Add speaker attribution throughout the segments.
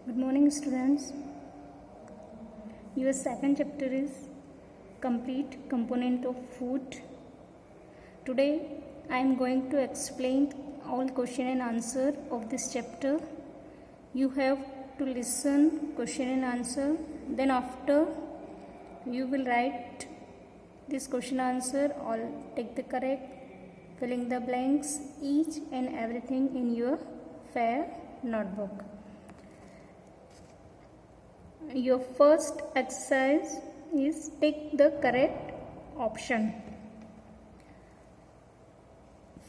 Speaker 1: Good morning, students. Your second chapter is complete component of food. Today I am going to explain all question and answer of this chapter. You have to listen question and answer, then after you will write this question answer, all take the correct, filling the blanks, each and everything in your fair notebook. Your first exercise is take the correct option.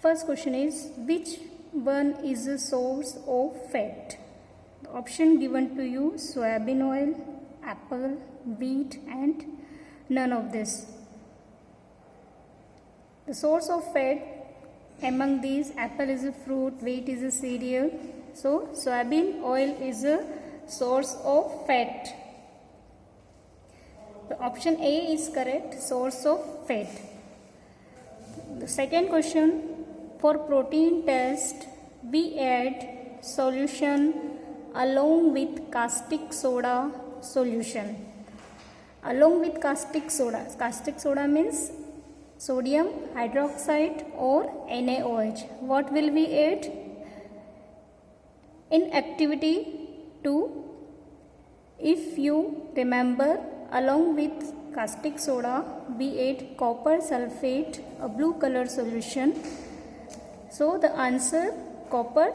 Speaker 1: First question is, which one is a source of fat? The option given to you: soybean oil, apple, wheat, and none of this. The source of fat among these: apple is a fruit, wheat is a cereal, so soybean oil is a source of fat. The option A is correct, source of fat. The second question, for protein test we add solution along with caustic soda solution. Along with caustic soda means sodium hydroxide or NaOH. What will we add? In activity 2, if you remember, along with caustic soda we add copper sulfate, a blue color solution. So the answer copper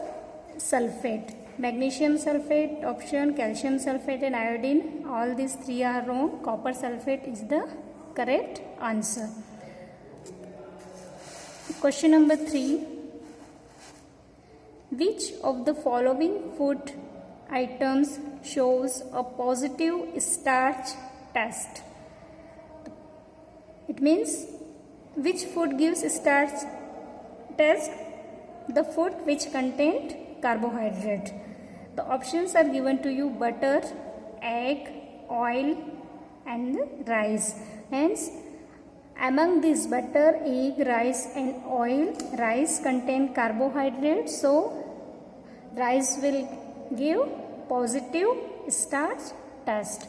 Speaker 1: sulfate. Magnesium sulfate option, calcium sulfate and iodine, all these three are wrong. Copper sulfate is the correct answer. Question number 3. Which of the following food items shows a positive starch test? It means which food gives starch test? The food which contained carbohydrate. The options are given to you: butter, egg, oil and rice. Hence among these butter, egg, rice and oil, rice contain carbohydrate, so rice will give positive starch test.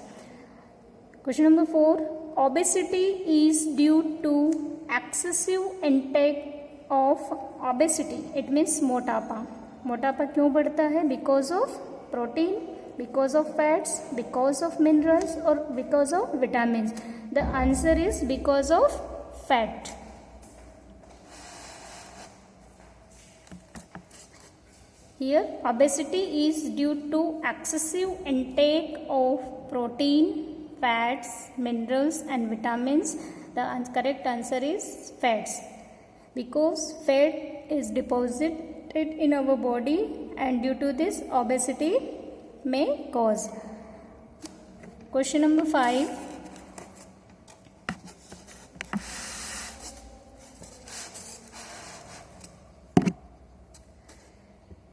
Speaker 1: Question number 4. Obesity is due to excessive intake of obesity. It means मोटापा. मोटापा क्यों बढ़ता है? Because of protein, because of fats, because of minerals or because of vitamins. The answer is because of fat. Here obesity is due to excessive intake of protein, fats, minerals and vitamins. The correct answer is fats, because fat is deposited in our body and due to this obesity may cause. Question number 5.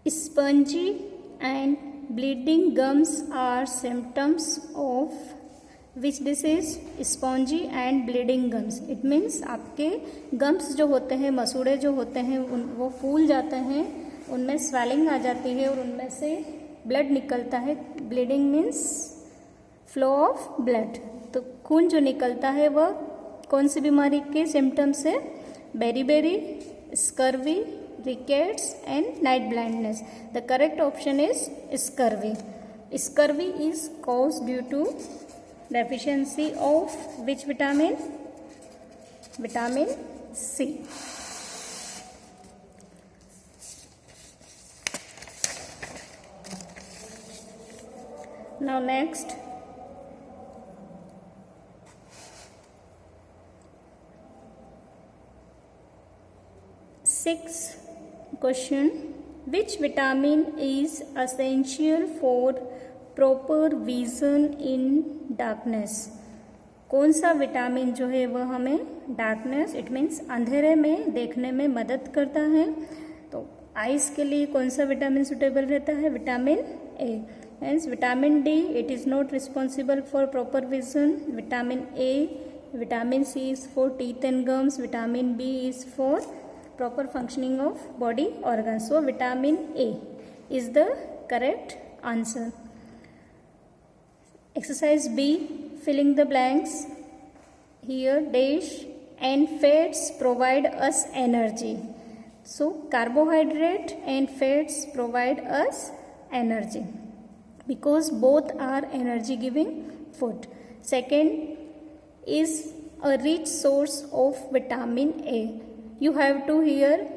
Speaker 1: Spongy and bleeding gums are symptoms of which disease? Spongy and bleeding gums. It means आपके gums जो होते हैं, मसूड़े जो होते हैं, वो फूल जाते हैं, उनमें swelling आ जाती है और उनमें से blood निकलता है. Bleeding means flow of blood. तो खून जो निकलता है वह कौन सी बीमारी के symptoms है? बेरी, scurvy, rickets and night blindness. The correct option is scurvy. Scurvy is caused due to deficiency of which vitamin? Vitamin C. Now next, sixth question, which vitamin is essential for proper vision in darkness? कौन सा vitamin जो है वह हमें darkness, it means अंधेरे में देखने में मदद करता है? तो आइज के लिए कौन सा विटामिन सुटेबल रहता है? Vitamin A. Hence vitamin D, it is not responsible for proper vision. Vitamin A, vitamin C is for teeth and gums. Vitamin B is for proper functioning of body organs. So vitamin A is the correct answer. Exercise B, filling the blanks. Here dash and fats provide us energy. So carbohydrate and fats provide us energy because both are energy giving food. Second is a rich source of vitamin A. You have to here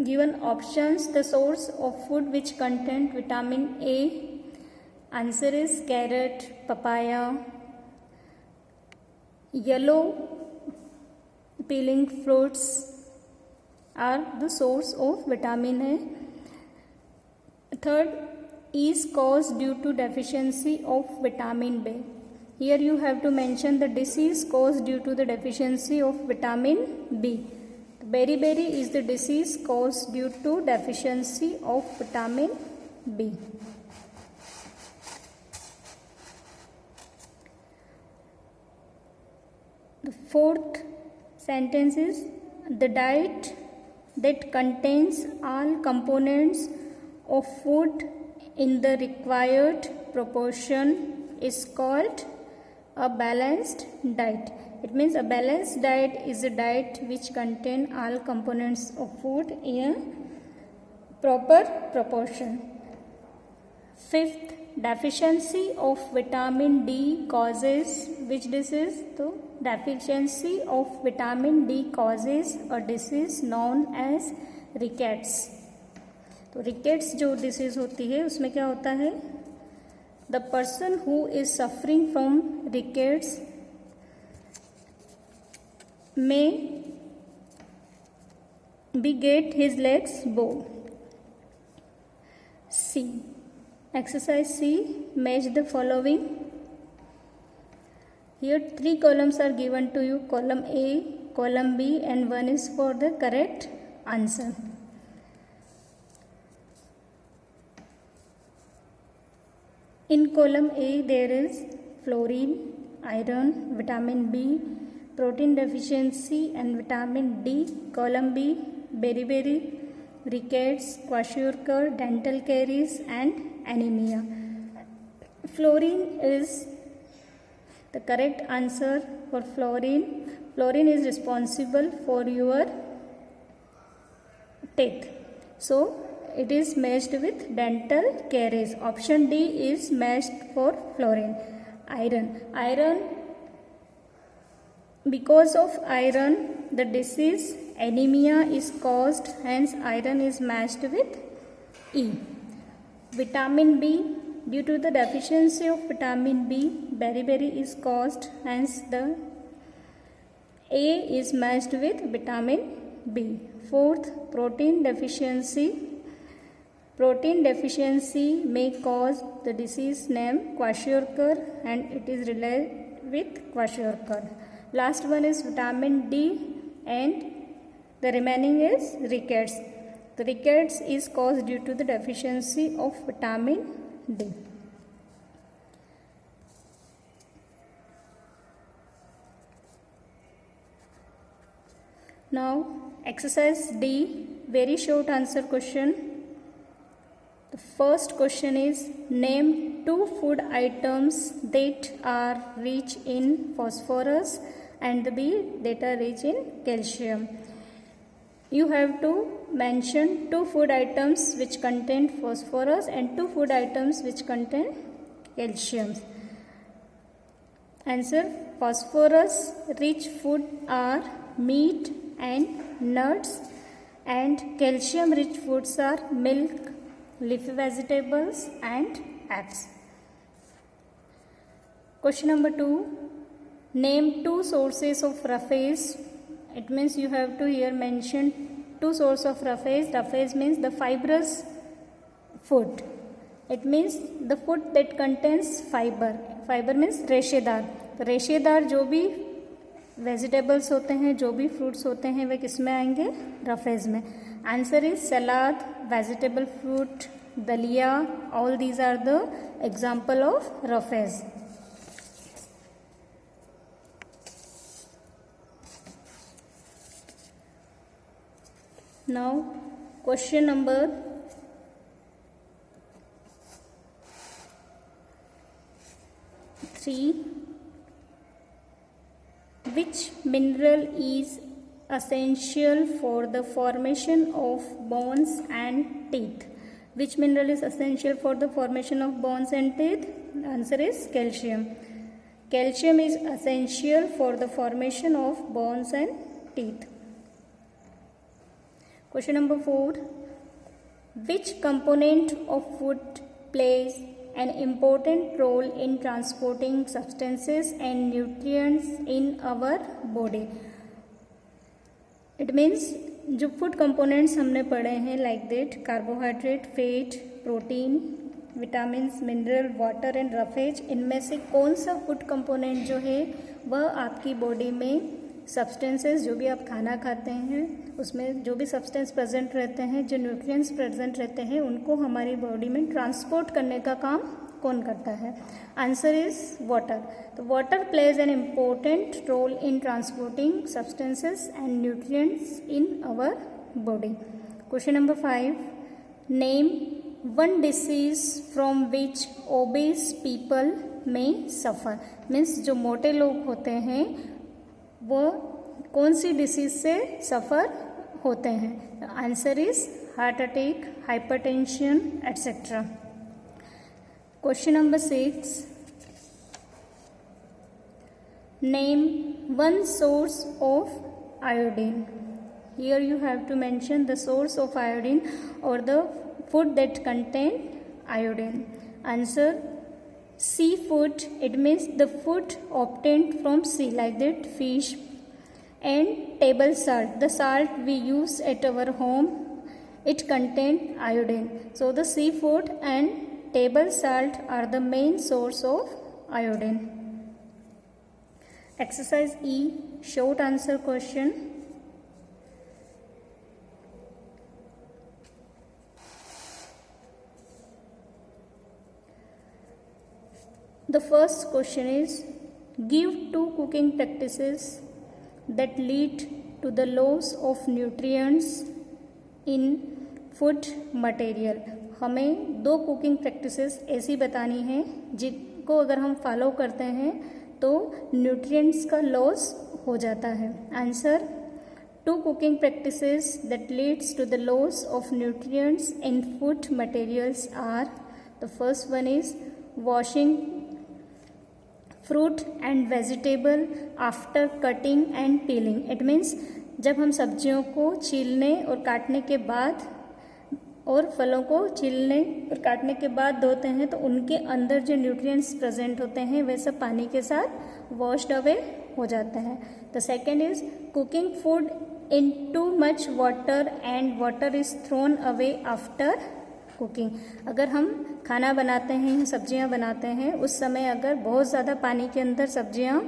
Speaker 1: given options the source of food which contain vitamin A. Answer is carrot, papaya, yellow peeling fruits are the source of vitamin A. Third is caused due to deficiency of vitamin B. Here you have to mention the disease caused due to the deficiency of vitamin B. Beriberi is the disease caused due to deficiency of vitamin B. The fourth sentence is the diet that contains all components of food in the required proportion is called a balanced diet. It means a balanced diet is a diet which contains all components of food in a proper proportion. Fifth, deficiency of vitamin D causes which disease? So, deficiency of vitamin D causes a disease known as rickets. तो rickets जो disease होती है उसमें क्या होता है? The person who is suffering from rickets may be get his legs bowed. C. Exercise C. Match the following. Here 3 columns are given to you. Column A, column B and 1 is for the correct answer. In column A there is fluorine, iron, vitamin B, protein deficiency and vitamin D. Column B, beriberi, rickets, kwashiorkor, dental caries and anemia. Fluorine is the correct answer for fluorine. Fluorine is responsible for your teeth. So it is matched with dental caries. Option D is matched for fluorine. Iron. Because of iron, the disease anemia is caused, hence iron is matched with E. Vitamin B, due to the deficiency of vitamin B, beriberi is caused, hence the A is matched with vitamin B. Fourth, protein deficiency. Protein deficiency may cause the disease named kwashiorkor and it is related with kwashiorkor. Last one is vitamin D and the remaining is rickets. The rickets is caused due to the deficiency of vitamin D. Now exercise D, very short answer question. The first question is name 2 food items that are rich in phosphorus and B that are rich in calcium. You have to mention 2 food items which contain phosphorus and 2 food items which contain calcium. Answer: phosphorus rich food are meat and nuts, and calcium rich foods are milk, leafy vegetables and eggs. Question number 2. Name 2 sources of roughage. It means you have to here mention 2 sources of roughage. Roughage means the fibrous food. It means the food that contains fiber. Fiber means रेशेदार. रेशेदार जो भी vegetables होते हैं, जो भी fruits होते हैं, वे किस में आएंगे? रफेज में. Answer is salad, vegetable fruit, daliya. All these are the example of roughage. Now question number 3. 3. Which mineral is essential for the formation of bones and teeth? Which mineral is essential for the formation of bones and teeth? The answer is calcium. Calcium is essential for the formation of bones and teeth. Question number 4. Which component of food plays an important role in transporting substances and nutrients in our body? It means जो food components हमने पढ़े हैं like that carbohydrate, fat, protein, vitamins, mineral, water and roughage, इनमें से कौन सा food component जो है वह आपकी बॉडी में सब्सटेंसेस, जो भी आप खाना खाते हैं उसमें जो भी सब्सटेंस प्रेजेंट रहते हैं, जो न्यूट्रिएंट्स प्रेजेंट रहते हैं, उनको हमारी बॉडी में ट्रांसपोर्ट करने का काम कौन करता है? Answer is water. तो water plays an important role in transporting substances and nutrients in our body. Question number 5. Name one disease from which obese people may suffer. Means जो मोटे लोग होते हैं वो कौन सी डिसीज से सफ़र होते हैं? Answer is heart attack, hypertension etcetera. Question number 6. Name one source of iodine. Here you have to mention the source of iodine or the food that contain iodine. Answer seafood. It means the food obtained from sea, like that fish. And table salt, the salt we use at our home, it contains iodine. So the seafood and table salt are the main source of iodine. Exercise E, short answer question. The first question is, give 2 cooking practices that lead to the loss of nutrients in food material. हमें 2 cooking practices ऐसी बतानी है जिनको अगर हम follow करते हैं तो न्यूट्रिएंट्स का लॉस हो जाता है. Answer 2 cooking practices that leads to the loss of nutrients in food materials are. The first one is washing fruit and vegetable after cutting and peeling. It means जब हम सब्जियों को छीलने और काटने के बाद और फलों को छीलने और काटने के बाद धोते हैं तो उनके अंदर जो न्यूट्रिएंट्स प्रेजेंट होते हैं वे सब पानी के साथ वॉश्ड अवे हो जाते हैं. The second is cooking food in too much water and water is thrown away after cooking. अगर हम खाना बनाते हैं, सब्जियां बनाते हैं, उस समय अगर बहुत ज़्यादा पानी के अंदर सब्जियां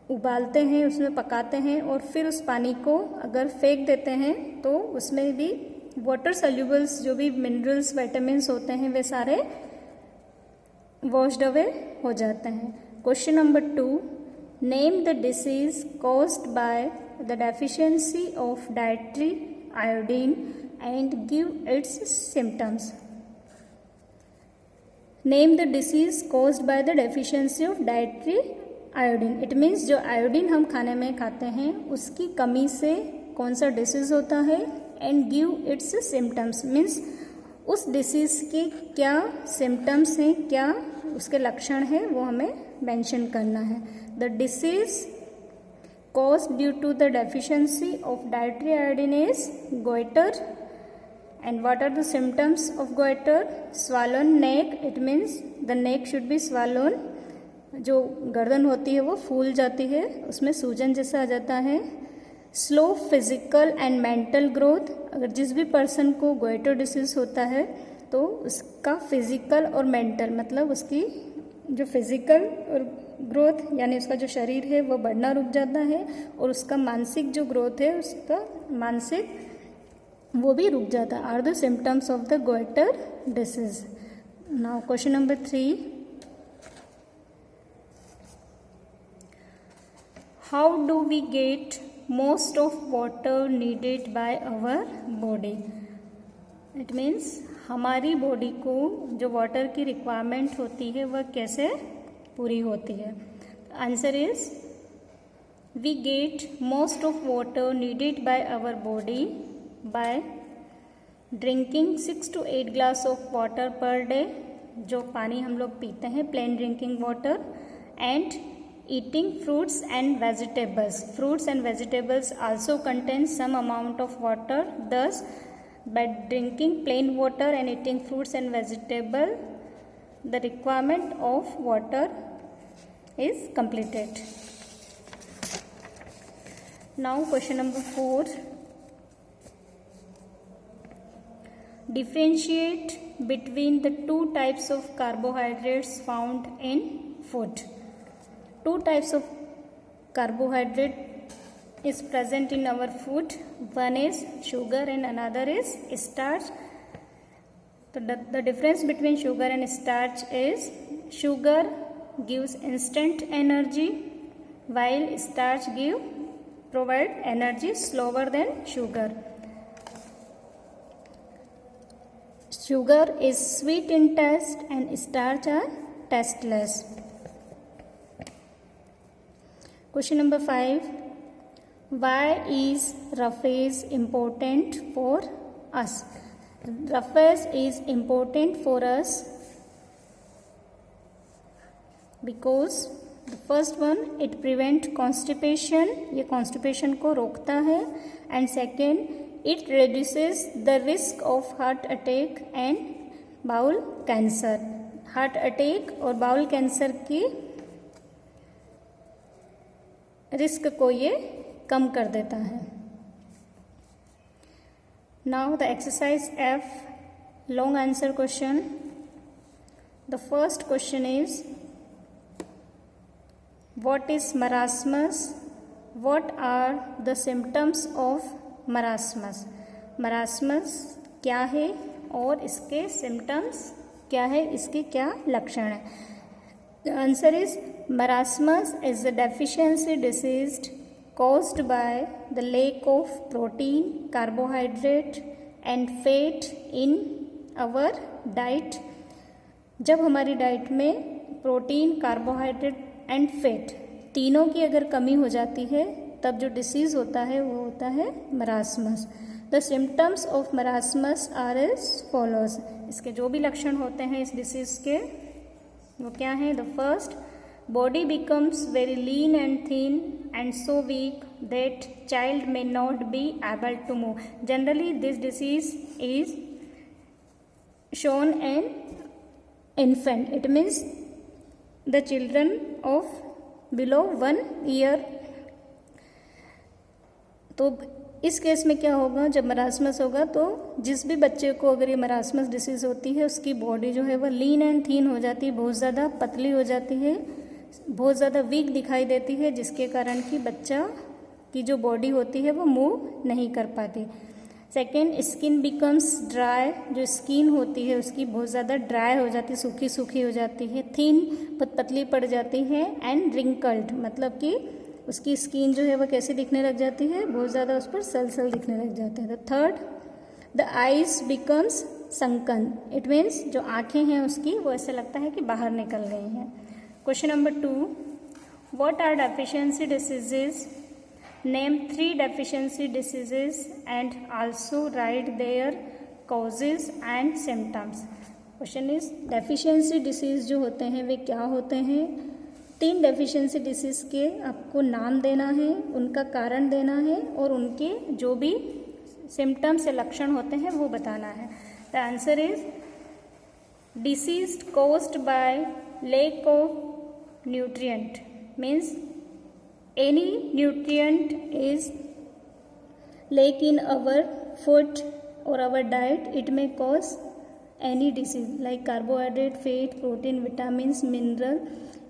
Speaker 1: उबालते हैं, उसमें पकाते हैं और फिर उस पानी को अगर फेंक देते हैं तो उसमें भी वाटर सॉल्युबल्स जो भी मिनरल्स, विटामिन्स होते हैं वे सारे वॉश्ड अवे हो जाते हैं. Question number 2. Name the disease caused by the deficiency of dietary iodine and give its symptoms. Name the disease caused by the deficiency of dietary iodine. It means जो iodine हम खाने में खाते हैं उसकी कमी से कौन सा डिसीज होता है. And give its symptoms means उस डिसीज के क्या सिम्टम्स हैं, क्या उसके लक्षण हैं, वो हमें मेंशन करना है. The disease caused due to the deficiency of dietary iodine is goitre. And what are the symptoms of goitre? Swollen neck. It means the neck should be swollen. जो गर्दन होती है वो फूल जाती है, उसमें सूजन जैसा आ जाता है. Slow physical and mental growth. अगर जिस भी पर्सन को गोइटर डिसीज होता है तो उसका फिजिकल और मेंटल मतलब उसकी जो फिजिकल और ग्रोथ यानी उसका जो शरीर है वो बढ़ना रुक जाता है और उसका मानसिक जो ग्रोथ है उसका मानसिक वो भी रुक जाता है. Are the symptoms of the goitre disease. Now question number 3. How do we get most of water needed by our body? It means हमारी बॉडी को जो वाटर की रिक्वायरमेंट होती है वह कैसे पूरी होती है. Answer is we get most of water needed by our body by drinking 6 to 8 glass of water per day, जो पानी हम लोग पीते हैं, plain drinking water, and eating fruits and vegetables. Fruits and vegetables also contain some amount of water. Thus, by drinking plain water and eating fruits and vegetable, the requirement of water is completed. Now question number 4. Differentiate between the two types of carbohydrates found in food. Two types of carbohydrate is present in our food. One is sugar and another is starch. The difference between sugar and starch is sugar gives instant energy while starch provide energy slower than sugar. Sugar is sweet in taste and starch are tasteless. Question number 5. Why is roughage important for us? Roughage is important for us because the first one, it prevent constipation, ये constipation को रोकता है, and second, it reduces the risk of heart attack and bowel cancer. Heart attack और bowel cancer की risk को ये कम कर देता है. Now the exercise F, long answer question. The first question is, what is marasmus? What are the symptoms of marasmus? marasmus क्या है और इसके symptoms क्या है, इसके क्या लक्षण है? The answer is marasmus is a deficiency disease caused by the lack of protein, carbohydrate and fat in our diet. जब हमारी डाइट में प्रोटीन, कार्बोहाइड्रेट एंड फैट तीनों की अगर कमी हो जाती है तब जो डिसीज़ होता है वो होता है marasmus. The symptoms of marasmus are as follows. इसके जो भी लक्षण होते हैं इस डिसीज़ के वो क्या हैं? The first, body becomes very lean and thin and so weak that child may not be able to move. Generally this disease is shown in infant. It means the children of below 1 year. तो इस case में क्या होगा, जब marasmus होगा तो जिस भी बच्चे को अगर ये मरासमस डिसीज़ होती है उसकी बॉडी जो है वह लीन एंड थीन हो जाती है, बहुत ज़्यादा पतली हो जाती है, बहुत ज़्यादा वीक दिखाई देती है, जिसके कारण कि बच्चा की जो बॉडी होती है वो मूव नहीं कर पाती. Second, skin becomes dry. जो स्किन होती है उसकी बहुत ज़्यादा ड्राई हो जाती है, सूखी सूखी हो जाती है. थिन, बहुत पतली पड़ जाती है. एंड रिंकल्ड, मतलब कि उसकी स्किन जो है वह कैसी दिखने लग जाती है, बहुत ज़्यादा उस पर सल सल दिखने लग जाते हैं. The third, the eyes becomes sunken. It means जो आँखें हैं उसकी वो ऐसे लगता है कि बाहर निकल गई हैं. Question number 2, what are deficiency diseases? Name 3 deficiency diseases and also write their causes and symptoms. Question is, deficiency disease जो होते हैं वे क्या होते हैं? 3 deficiency disease के आपको नाम देना है, उनका कारण देना है और उनके जो भी symptoms या लक्षण होते हैं वो बताना है. The answer is disease caused by lack of nutrient. Means any nutrient is lack in our food or our diet, it may cause any disease like carbohydrate, fat, protein, vitamins, mineral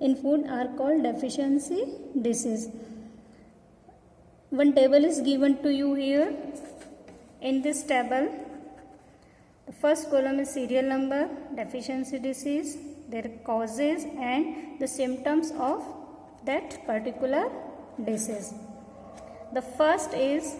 Speaker 1: in food are called deficiency disease. One table is given to you here. In this table, the first column is serial number, deficiency disease, their causes and the symptoms of that particular disease. The first is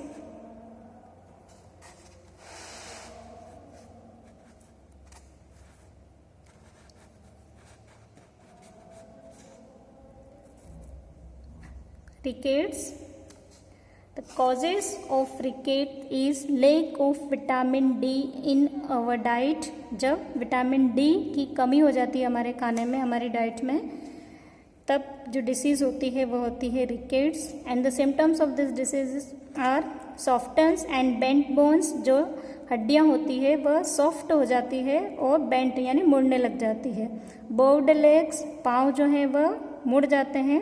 Speaker 1: rickets. The causes of rickets is lack of vitamin D in our diet. जब vitamin D की कमी हो जाती है हमारे खाने में, हमारी डाइट में, तब जो डिसीज़ होती है वो होती है rickets. And the symptoms of this disease are softens and bent bones. जो हड्डियाँ होती है वह सॉफ्ट हो जाती है और बेंट यानी मुड़ने लग जाती है. बोव्ड लेग्स, पाँव जो हैं वह मुड़ जाते हैं,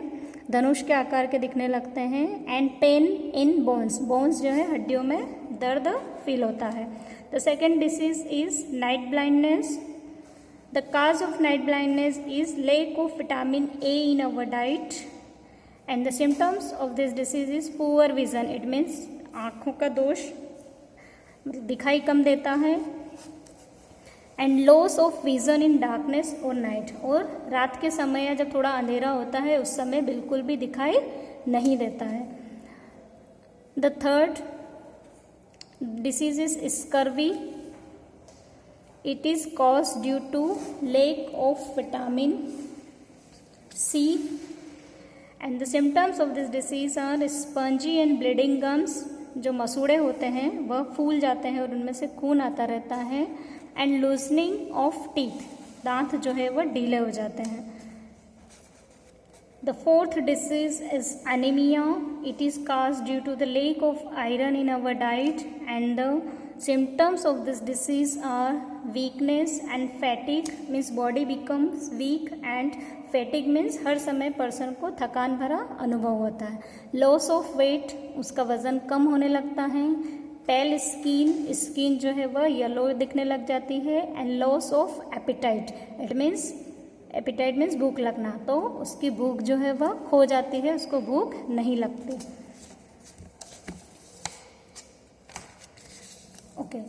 Speaker 1: धनुष के आकार के दिखने लगते हैं. And pain in bones, bones जो है हड्डियों में दर्द फील होता है. The second disease is night blindness. The cause of night blindness is lack of vitamin A in our diet. And the symptoms of this disease is poor vision. It means आँखों का दोष, दिखाई कम देता है. And loss of vision in darkness और night. और रात के समय या जब थोड़ा अंधेरा होता है उस समय बिल्कुल भी दिखाई नहीं देता है. The third disease is scurvy. It is cause due to lack of vitamin C. And the symptoms of this disease are spongy and bleeding gums. जो मसूड़े होते हैं वह फूल जाते हैं और उनमें से खून आता रहता है. एंड लूजनिंग ऑफ टीथ, दांत जो है वह ढीले हो जाते हैं. The fourth disease is anaemia. It is cause due to the lack of iron in our diet. And the symptoms of this disease are weakness and fatigue. Means body becomes weak and fatigue means हर समय person को थकान भरा अनुभव होता है. Loss of weight, उसका वजन कम होने लगता है. पेल स्किन, स्किन जो है वह येलो दिखने लग जाती है. And loss of appetite. It means appetite means भूख लगना, तो उसकी भूख जो है वह खो जाती है, उसको भूख नहीं लगती. Okay,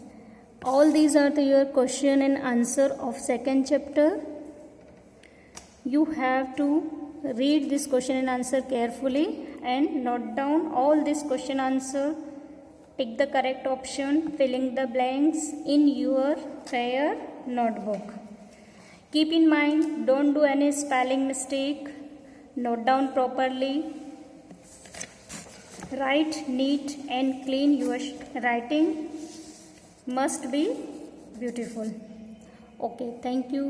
Speaker 1: all these are the your question and answer of second chapter. You have to read this question and answer carefully and note down all this question answer. Pick the correct option, filling the blanks in your prayer notebook. Keep in mind, don't do any spelling mistake. Note down properly. Write neat and clean. Your writing must be beautiful. Okay, thank you.